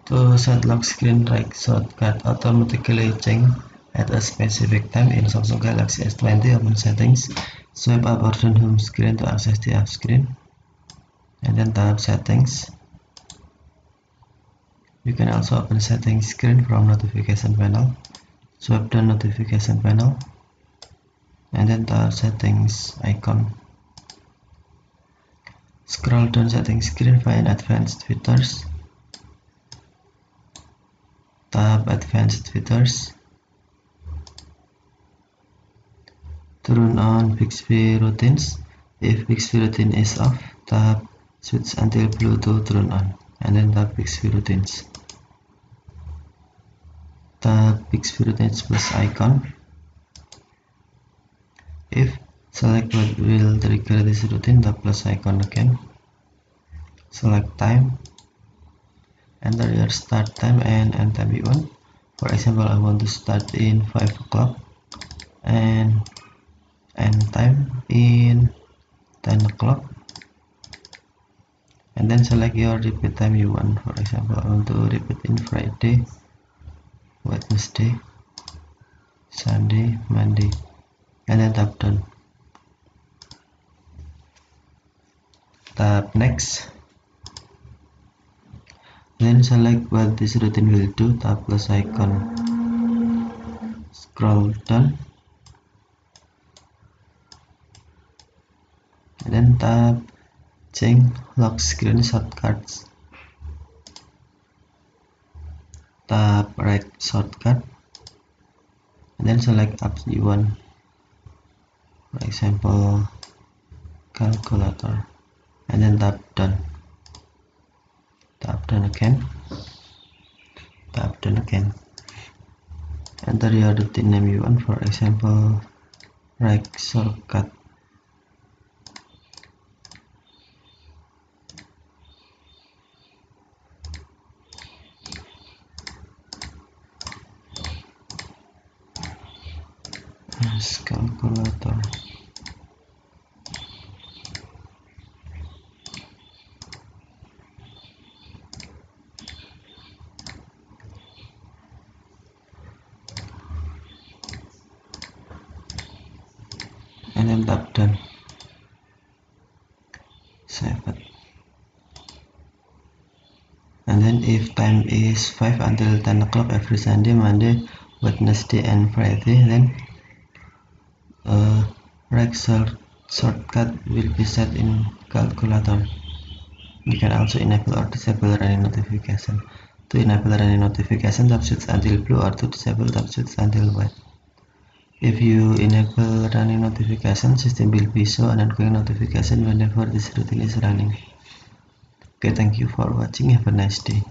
To set lock screen right shortcut automatically change at a specific time in Samsung Galaxy S20, open settings, swipe up or down home screen to access the app screen, and then tap settings. You can also open settings screen from notification panel, swipe down notification panel, and then tap settings icon. Scroll down settings screen, find advanced features, tap advanced features. Turn on Bixby routines. If Bixby routine is off, tap switch until blue to turn on, and then tap Bixby routines. Tap Bixby routines plus icon. If select what will trigger this routine, tap plus icon again. Select time. Enter your start time and end time you want. For example, I want to start in 5 o'clock and end time in 10 o'clock, and then select your repeat time you want. For example, I want to repeat in Friday, Wednesday, Sunday, Monday, and then tap done. Tap next, then select what this routine will do, tap plus icon, scroll down, and then tap change lock screen shortcuts, tap right shortcut, and then select apps you want. For example, calculator, and then tap done. Tap done again. Tap done again. Enter your routine name you want. For example, right shortcut. Calculator. And then tap done. Save it. And then if time is 5 until 10 o'clock every Sunday, Monday, Wednesday, and Friday, then right shortcut will be set in calculator. You can also enable or disable running notification. To enable running notification, tap switch until blue, or to disable, tap switch until white. If you enable running notification, system will be show an ongoing notification whenever this routine is running. Okay, thank you for watching. Have a nice day.